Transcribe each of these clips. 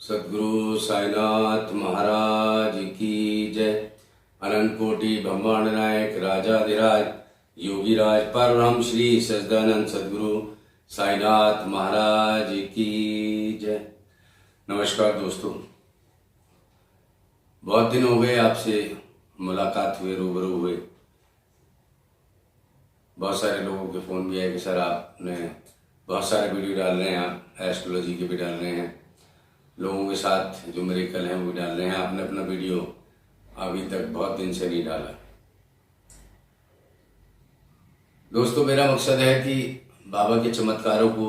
सद्गुरु साईनाथ महाराज की जय। अनंत कोटि ब्रह्मांड नायक राजाधिराज योगीराज परम श्री सच्चिदानंद सद्गुरु साईनाथ महाराज की जय। नमस्कार दोस्तों, बहुत दिन हो गए आपसे मुलाकात हुए, रूबरू हुए। बहुत सारे लोगों के फ़ोन भी आए कि सर आपने बहुत सारे वीडियो डाल रहे हैं, आप एस्ट्रोलॉजी के भी डाल रहे हैं, लोगों के साथ जो मेरे कल हैं वो डाल रहे हैं, आपने अपना वीडियो अभी तक बहुत दिन से नहीं डाला। दोस्तों, मेरा मकसद है कि बाबा के चमत्कारों को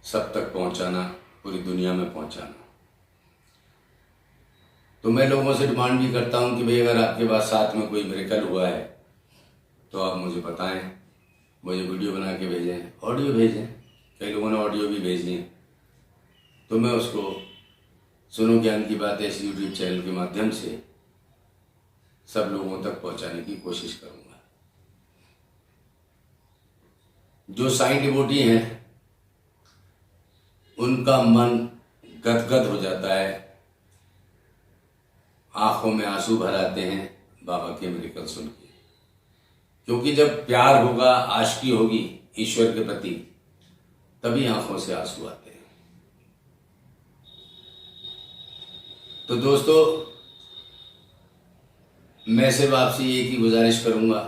सब तक पहुंचाना, पूरी दुनिया में पहुंचाना। तो मैं लोगों से डिमांड भी करता हूं कि भाई अगर आपके पास साथ में कोई मिरेकल हुआ है तो आप मुझे बताएं, मुझे वीडियो बना के भेजें, ऑडियो भेजें। कई लोगों ने ऑडियो भी भेज दिए, तो मैं उसको सुनो ज्ञान की बातें इस यूट्यूब चैनल के माध्यम से सब लोगों तक पहुंचाने की कोशिश करूंगा। जो साईं डिवोटी हैं उनका मन गदगद हो जाता है, आंखों में आंसू भर आते हैं बाबा के मिरेकल सुन के। क्योंकि जब प्यार होगा, आशिकी होगी ईश्वर के प्रति, तभी आंखों से आंसू आते हैं। तो दोस्तों, मैं सिर्फ आपसे एक ही गुजारिश करूंगा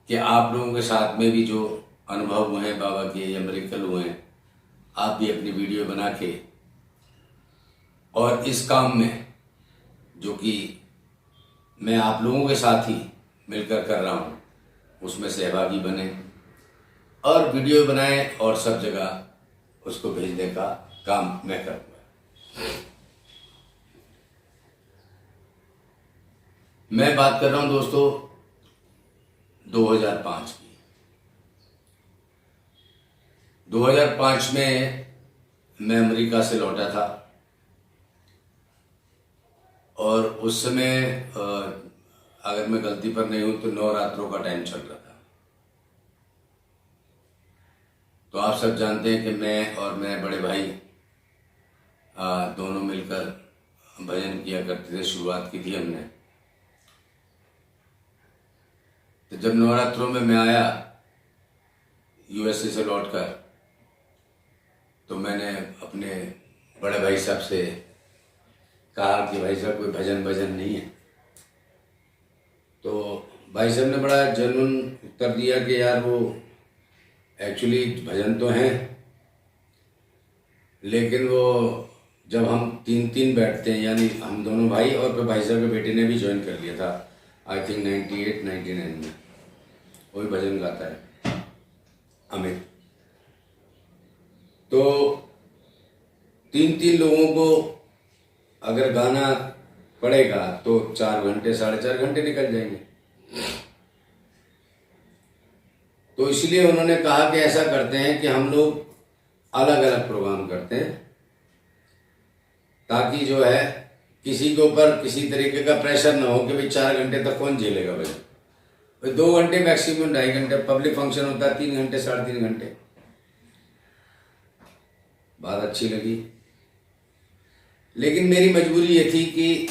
कि आप लोगों के साथ में भी जो अनुभव हुए हैं बाबा के या मिरेकल हुए हैं, आप भी अपनी वीडियो बना के और इस काम में जो कि मैं आप लोगों के साथ ही मिलकर कर रहा हूँ उसमें सहभागी बने और वीडियो बनाएं और सब जगह उसको भेजने का काम मैं करूँगा। मैं बात कर रहा हूँ दोस्तों 2005 की। 2005 में मैं अमेरिका से लौटा था और उस समय अगर मैं गलती पर नहीं हूं तो नवरात्रों का टाइम चल रहा था। तो आप सब जानते हैं कि मैं और मेरे बड़े भाई दोनों मिलकर भजन किया करते थे। शुरुआत की थी हमने। तो जब नवरात्रों में मैं आया यूएसए से लौटकर, तो मैंने अपने बड़े भाई साहब से कहा कि भाई साहब कोई भजन नहीं है। तो भाई साहब ने बड़ा जेन्युइन उत्तर दिया कि यार वो एक्चुअली भजन तो हैं, लेकिन वो जब हम तीन बैठते हैं, यानी हम दोनों भाई और फिर भाई साहब के बेटे ने भी ज्वाइन कर लिया था, आई थिंक 98-99 में, वही भजन गाता है अमित। तो तीन लोगों को अगर गाना पड़ेगा तो 4 घंटे 4.5 घंटे निकल जाएंगे। तो इसलिए उन्होंने कहा कि ऐसा करते हैं कि हम लोग अलग अलग प्रोग्राम करते हैं, ताकि जो है किसी के ऊपर किसी तरीके का प्रेशर ना हो कि भाई 4 घंटे तक कौन झेलेगा भाई। 2 घंटे मैक्सिमम, 2.5 घंटे। पब्लिक फंक्शन होता है 3 घंटे 3.5 घंटे। बात अच्छी लगी, लेकिन मेरी मजबूरी ये थी कि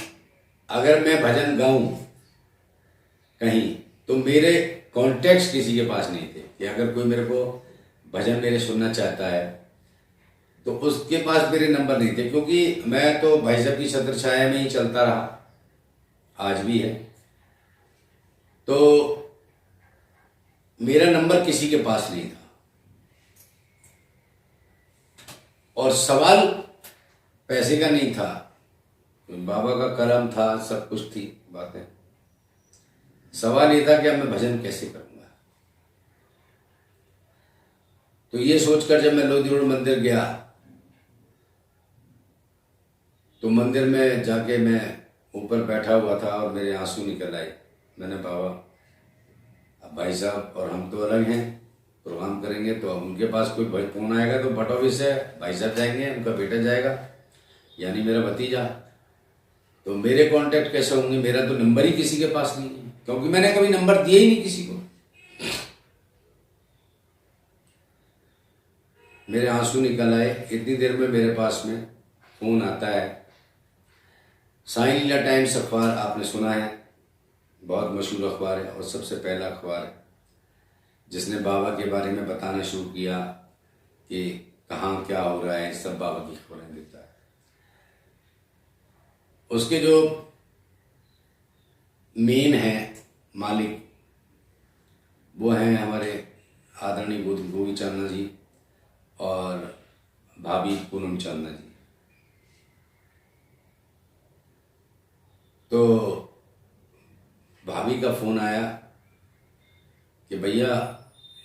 अगर मैं भजन गाऊं कहीं तो मेरे कॉन्टेक्ट्स किसी के पास नहीं थे कि अगर कोई मेरे को भजन मेरे सुनना चाहता है तो उसके पास मेरे नंबर नहीं थे। क्योंकि मैं तो भाई साहब की छत्र छाया में ही चलता रहा, आज भी है। तो मेरा नंबर किसी के पास नहीं था और सवाल पैसे का नहीं था, बाबा का करम था, सब कुछ थी बातें। सवाल ये था कि अब मैं भजन कैसे करूंगा। तो ये सोचकर जब मैं लोधी रोड मंदिर गया तो मंदिर में जाके मैं ऊपर बैठा हुआ था और मेरे आंसू निकल आए। मैंने बाबा, अब भाई साहब और हम तो अलग हैं, प्रोग्राम करेंगे तो अब उनके पास कोई फोन आएगा तो भट ऑफिस है, भाई साहब जाएंगे, उनका बेटा जाएगा यानी मेरा भतीजा, तो मेरे कांटेक्ट कैसे होंगे? मेरा तो नंबर ही किसी के पास नहीं है, क्योंकि मैंने कभी नंबर दिया ही नहीं किसी को। मेरे आंसू निकल आए। इतनी देर में मेरे पास में फ़ोन आता है। साई लीला टाइम्स अखबार आपने सुना है, बहुत मशहूर अखबार है और सबसे पहला अखबार है जिसने बाबा के बारे में बताना शुरू किया कि कहाँ क्या हो रहा है, सब बाबा की खबरें देता है। उसके जो मेन है मालिक वो हैं हमारे आदरणीय गोविंद चांदना जी और भाभी पूनम चांदना जी। तो भाभी का फ़ोन आया कि भैया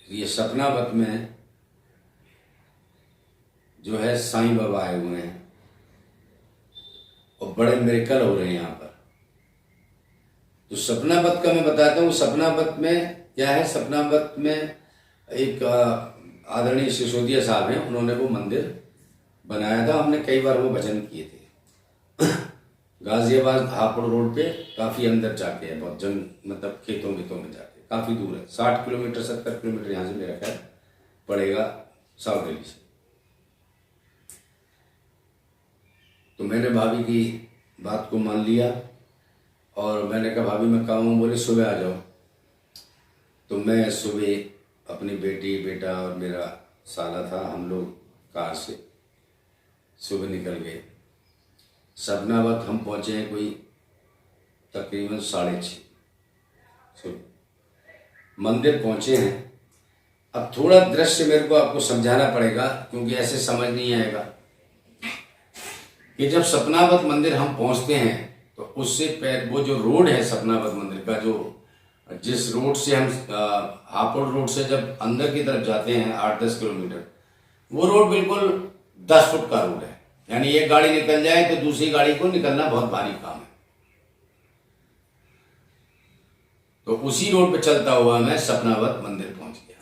ये सपनावत में जो है साईं बाबा आए हुए हैं और बड़े मिरेकल हो रहे हैं यहाँ पर। तो सपनावत का मैं बताता हूँ, सपनावत में क्या है। सपनावत में एक आदरणीय सिसोदिया साहब हैं, उन्होंने वो मंदिर बनाया था। हमने कई बार वो भजन किए थे गाजियाबाद हापुड़ रोड पे, काफ़ी अंदर जाके है, बहुत मतलब खेतों में जाके काफ़ी दूर है, 60 किलोमीटर 70 किलोमीटर यहाँ से मेरा ख्याल पड़ेगा साउथ दिल्ली से। तो मैंने भाभी की बात को मान लिया और मैंने कहा भाभी मैं कहाँ हूँ, बोले सुबह आ जाओ। तो मैं सुबह अपनी बेटी बेटा और मेरा साला था, हम लोग कार से सुबह निकल गए। सपनावत हम पहुँचे हैं कोई तकरीबन 6:30 मंदिर पहुँचे हैं। अब थोड़ा दृश्य मेरे को आपको समझाना पड़ेगा क्योंकि ऐसे समझ नहीं आएगा कि जब सपनावत मंदिर हम पहुँचते हैं तो उससे पहले वो जो रोड है सपनावत मंदिर का, जो जिस रोड से हम हापुड़ रोड से जब अंदर की तरफ जाते हैं 8-10 किलोमीटर, वो रोड बिल्कुल 10 फुट का रोड है। यानी एक गाड़ी निकल जाए तो दूसरी गाड़ी को निकलना बहुत भारी काम है। तो उसी रोड पे चलता हुआ मैं सपनावत मंदिर पहुंच गया।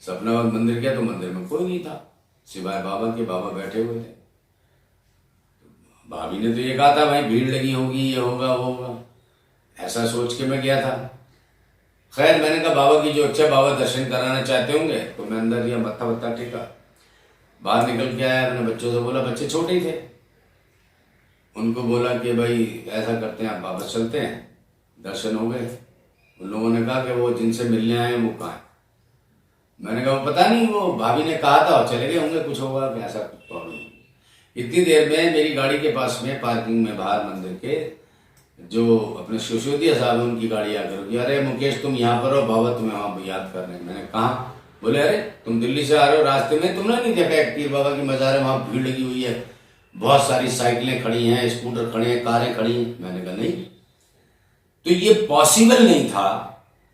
सपनावत मंदिर गया तो मंदिर में कोई नहीं था सिवाय बाबा के। बाबा बैठे हुए थे। भाभी ने तो ये कहा था भाई भीड़ लगी होगी, ये होगा वो होगा, ऐसा सोच के मैं गया था। खैर मैंने कहा बाबा की जो इच्छा, बाबा दर्शन कराना चाहते होंगे। तो मैं अंदर गया, मत्था वत्था टेका, बाहर निकल के आया। मैंने बच्चों से बोला, बच्चे छोटे ही थे, उनको बोला कि भाई ऐसा करते हैं आप वापस चलते हैं। दर्शन हो गए। उन लोगों ने कहा कि वो जिनसे मिलने आए वो कहाँ है। मैंने कहा वो पता नहीं, वो भाभी ने कहा था और चले गए होंगे, कुछ होगा कि ऐसा कुछ प्रॉब्लम। इतनी देर में मेरी गाड़ी के पास में पार्किंग में बाहर मंदिर के जो अपने सिसोदिया साहब है उनकी गाड़ी आकर रुकी। अरे मुकेश तुम यहाँ पर हो, बाबा तुम्हें वहाँ याद कर रहे हैं। मैंने कहा, बोले अरे तुम दिल्ली से आ रहे हो, रास्ते में तुमने नहीं देखा एक पीर बाबा की मज़ार है, वहाँ भीड़ लगी हुई है, बहुत सारी साइकिलें खड़ी हैं, स्कूटर खड़े हैं, कारें खड़ी हैं। मैंने कहा नहीं। तो ये पॉसिबल नहीं था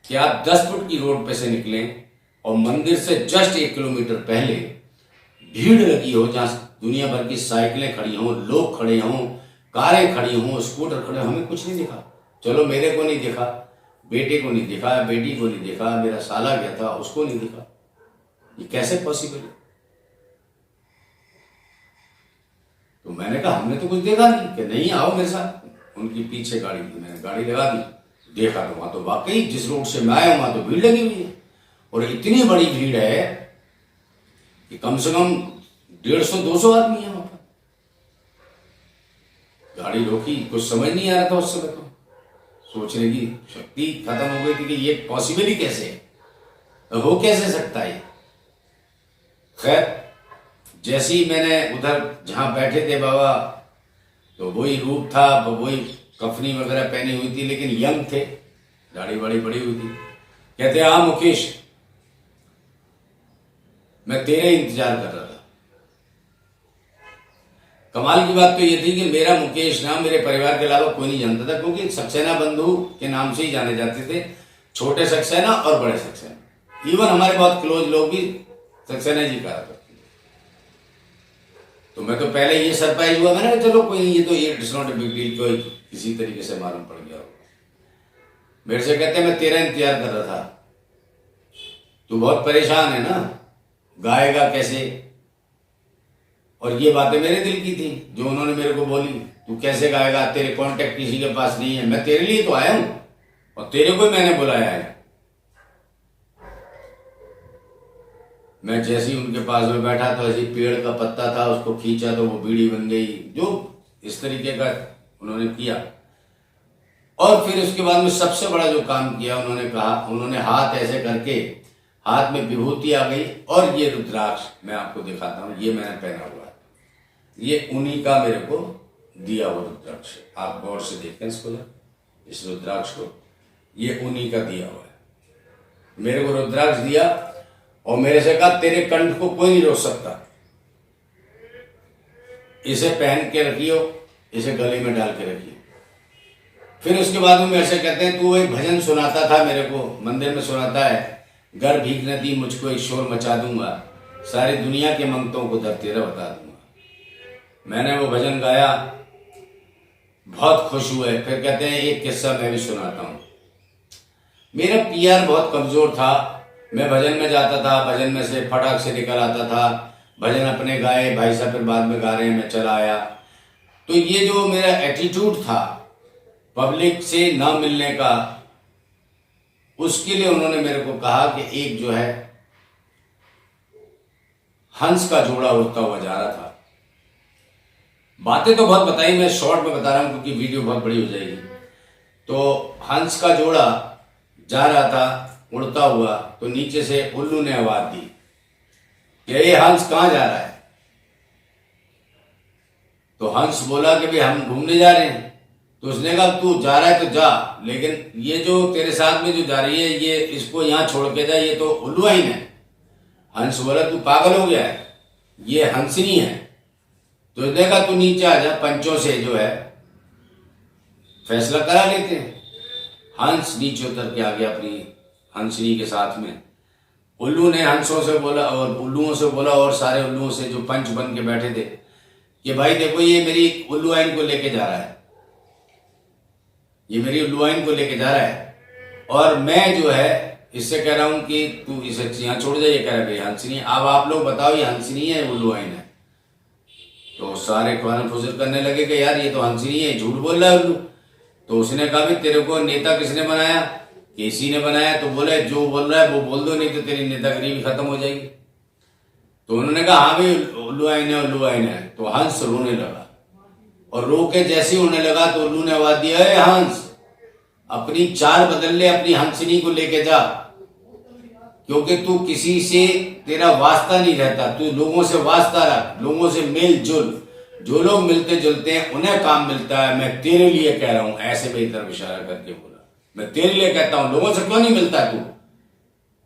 कि आप 10 फुट की रोड पे से निकलें और मंदिर से जस्ट 1 किलोमीटर पहले भीड़ लगी हो, जहाँ दुनिया भर की साइकिलें खड़ी हों, लोग खड़े हों, कारें खड़ी हों, स्कूटर खड़े हों। हमें कुछ नहीं दिखा। चलो मेरे को नहीं दिखा, बेटे को नहीं दिखा, बेटी को नहीं दिखा, मेरा साला गया था उसको नहीं दिखा। ये कैसे पॉसिबल है? तो मैंने कहा हमने तो कुछ देखा नहीं। कि नहीं आओ मेरे साथ। उनकी पीछे गाड़ी थी, मैंने गाड़ी लगा दी, देखा तो वहां तो वाकई जिस रोड से मैं आया वहां तो भीड़ लगी हुई है और इतनी बड़ी भीड़ है कि कम से कम 150-200 आदमी है वहां पर। गाड़ी रोकी, कुछ समझ नहीं आ रहा था उस समय। तो सोचने की शक्ति खत्म हो गई थी कि ये पॉसिबल ही कैसे है, हो कैसे सकता है। खैर जैसे ही मैंने उधर जहां बैठे थे बाबा, तो वही रूप था, वही कफनी वगैरह पहनी हुई थी, लेकिन यंग थे, दाढ़ी बड़ी बड़ी हुई थी। कहते हाँ मुकेश, मैं तेरे इंतजार कर रहा था। कमाल की बात तो ये थी कि मेरा मुकेश नाम मेरे परिवार के अलावा कोई नहीं जानता था, क्योंकि सक्सेना बंधु के नाम से ही जाने जाते थे, छोटे सक्सेना और बड़े सक्सेना। इवन हमारे बहुत क्लोज लोग भी सक्सेना जी कहा करते। तो मैं तो पहले ये सरप्राइज हुआ, मैंने कहा चलो कोई नहीं, ये तो ये it's not a big deal, कोई किसी तरीके से मालूम पड़ गया होगा। मेरे से कहते मैं तेरा इंतजार कर रहा था, तू बहुत परेशान है ना, गाएगा कैसे। और ये बातें मेरे दिल की थी जो उन्होंने मेरे को बोली, तू कैसे गाएगा, तेरे कांटेक्ट किसी के पास नहीं है। मैं तेरे लिए तो आया हूं और तेरे को मैंने बुलाया है। मैं जैसे ही उनके पास में बैठा तो ऐसे पेड़ का पत्ता था, उसको खींचा तो वो बीड़ी बन गई, जो इस तरीके का उन्होंने किया। और फिर उसके बाद में सबसे बड़ा जो काम किया उन्होंने कहा, उन्होंने हाथ ऐसे करके हाथ में विभूति आ गई और ये रुद्राक्ष मैं आपको दिखाता हूँ, ये मैंने पहना हुआ है, ये उन्हीं का मेरे को दिया हुआ रुद्राक्ष। आप गौर से देखें इसको, इस रुद्राक्ष को, ये उन्हीं का दिया हुआ है। मेरे को रुद्राक्ष दिया और मेरे से कहा तेरे कंठ को कोई नहीं रोक सकता, इसे पहन के रखियो, इसे गले में डाल के रखियो। फिर उसके बाद में मेरे से कहते हैं तू एक भजन सुनाता था मेरे को, मंदिर में सुनाता है, घर भीख न दी मुझको एक शोर मचा दूंगा, सारी दुनिया के मंगतों को दर तेरा बता दूंगा। मैंने वो भजन गाया, बहुत खुश हुए। फिर कहते हैं एक किस्सा मैं भी सुनाता हूँ। मेरा पीआर बहुत कमजोर था, मैं भजन में जाता था, भजन में से फटाक से निकल आता था, भजन अपने गाए, भाई साहब फिर बाद में गा रहे हैं, मैं चला आया। तो ये जो मेरा एटीट्यूड था पब्लिक से ना मिलने का, उसके लिए उन्होंने मेरे को कहा कि एक जो है हंस का जोड़ा उड़ता हुआ जा रहा था। बातें तो बहुत बताई, मैं शॉर्ट में बता रहा हूं क्योंकि वीडियो बहुत बड़ी हो जाएगी। तो हंस का जोड़ा जा रहा था उड़ता हुआ, तो नीचे से उल्लू ने आवाज दी कि ये हंस कहां जा रहा है। तो हंस बोला कि भाई हम घूमने जा रहे हैं। तो उसने कहा तू जा रहा है तो जा, लेकिन ये जो तेरे साथ में जो जा रही है ये इसको यहां छोड़ के जा, ये तो उल्लूआइन है। हंस बोला तू पागल हो गया है, ये हंसनी है। तो उसने कहा तू नीचे आ जा, पंचों से जो है फैसला करा लेते हैं। हंस नीचे उतर के आ गया अपनी हंसनी के साथ में। उल्लू ने हंसों से बोला और उल्लुओं से बोला और सारे उल्लुओं से जो पंच बन के बैठे थे कि भाई देखो ये मेरी उल्लूआइन को लेके जा रहा है, ये मेरी उल्लूआइन को लेके जा रहा है, और मैं जो है इससे कह रहा हूं कि तू इसे यहाँ छोड़ जाइए। कह रहा भाई हंसनी, अब आप लोग बताओ ये हंसनी है उल्लूआइन है। तो सारे खाना फुजर करने लगे कि यार ये तो हंसनी है, झूठ बोल रहा है उल्लू। तो उसने कहा भाई तेरे को नेता किसने बनाया, केसी ने बनाया। तो बोले जो बोल रहा है वो बोल दो, नहीं तो तेरी नेतागिरी भी खत्म हो जाएगी। तो उन्होंने कहा हाँ भाई उल्लूआइन है, उल्लूआइन है। तो हंस रोने लगा, और रो के जैसे ही होने लगा तो उल्लू ने आवाज दिया है हंस अपनी चाल बदल ले, अपनी हंसनी को लेके जा, क्योंकि तू किसी से तेरा वास्ता नहीं रहता, तू लोगों से वास्ता रख, लोगों से मिल जुल, जो लोग मिलते जुलते हैं उन्हें काम मिलता है। मैं तेरे लिए कह रहा हूं, ऐसे मेरी तरफ इशारा करके बोला, मैं तेरे लिए कहता हूं, लोगों से क्यों नहीं मिलता तू,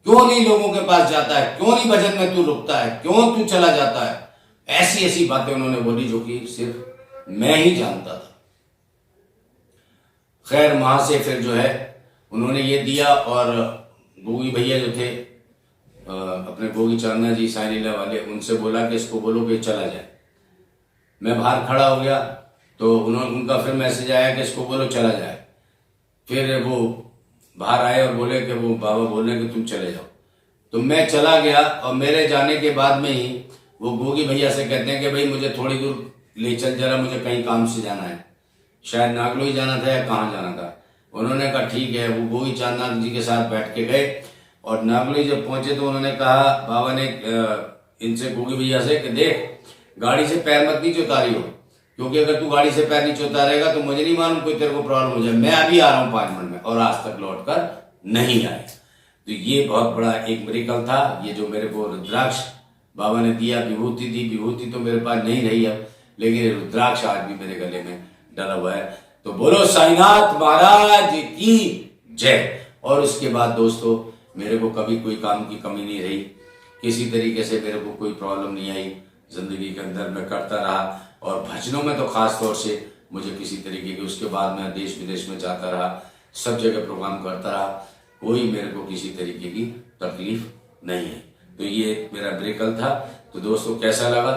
क्यों नहीं लोगों के पास जाता है, क्यों नहीं भजन में तू रुकता है, क्यों तू चला जाता है। ऐसी ऐसी बातें उन्होंने बोली जो कि सिर्फ मैं ही जानता था। खैर वहां से फिर जो है उन्होंने ये दिया, और गोगी भैया जो थे अपने गोगी चांदना जी साई लीला वाले, उनसे बोला कि इसको बोलो कि चला जाए। मैं बाहर खड़ा हो गया तो उनका फिर मैसेज आया कि इसको बोलो चला जाए। फिर वो बाहर आए और बोले कि वो बाबा बोल रहे कि तुम चले जाओ। तो मैं चला गया, और मेरे जाने के बाद में ही वो गोगी भैया से कहते हैं कि भाई मुझे थोड़ी दूर ले चल जरा, मुझे कहीं काम से जाना है, शायद नागलोई जाना था या कहाँ जाना था। उन्होंने कहा ठीक है। वो गोगी चांदना जी के साथ बैठ के गए, और नागलोई जब पहुंचे तो उन्होंने कहा, बाबा ने इनसे गोगी भैया से कि देख गाड़ी से पैर मत नीचे उतारी हो, क्योंकि अगर तू गाड़ी से पैर नीचे उतारेगा तो मुझे नहीं मालूम कोई तेरे को प्रॉब्लम हो जाए। मैं अभी आ रहा हूँ 5 मिनट में, और आज तक लौट कर नहीं आए। तो ये बहुत बड़ा एक मिरेकल था। ये जो मेरे को रुद्राक्ष बाबा ने दिया, विभूति दी, विभूति तो मेरे पास नहीं रही अब, लेकिन रुद्राक्ष आज भी मेरे गले में डला हुआ है। तो बोलो साईनाथ महाराज की जय। और उसके बाद दोस्तों मेरे को कभी कोई काम की कमी नहीं रही, किसी तरीके से मेरे को कोई प्रॉब्लम नहीं आई जिंदगी के अंदर। मैं करता रहा, और भजनों में तो खास तौर से मुझे किसी तरीके की, उसके बाद मैं देश विदेश में जाता रहा, सब जगह प्रोग्राम करता रहा, कोई मेरे को किसी तरीके की तकलीफ नहीं है। तो ये मेरा मिरेकल था। तो दोस्तों कैसा लगा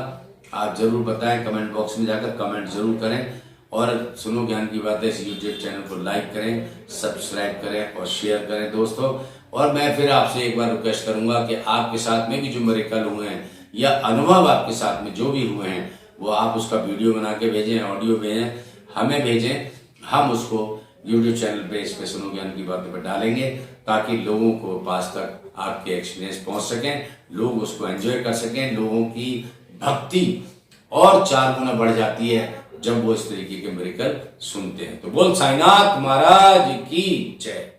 आप जरूर बताएं, कमेंट बॉक्स में जाकर कमेंट जरूर करें, और सुनो ज्ञान की बातें इस यूट्यूब चैनल को लाइक करें, सब्सक्राइब करें और शेयर करें दोस्तों। और मैं फिर आपसे एक बार रिक्वेस्ट करूंगा कि आपके साथ में भी जो मिरेकल हुए हैं या अनुभव आपके साथ में जो भी हुए हैं, वो आप उसका वीडियो बना के भेजें, ऑडियो भेजें, हमें भेजें, हम उसको यूट्यूब चैनल पे इस पे सुनो ज्ञान की बातें पर डालेंगे, ताकि लोगों को पास तक आपके एक्सपीरियंस पहुंच सकें, लोग उसको एंजॉय कर सकें। लोगों की भक्ति और 4 गुना बढ़ जाती है जब वो इस तरीके के मिरेकल सुनते हैं। तो बोल साईनाथ महाराज की जय।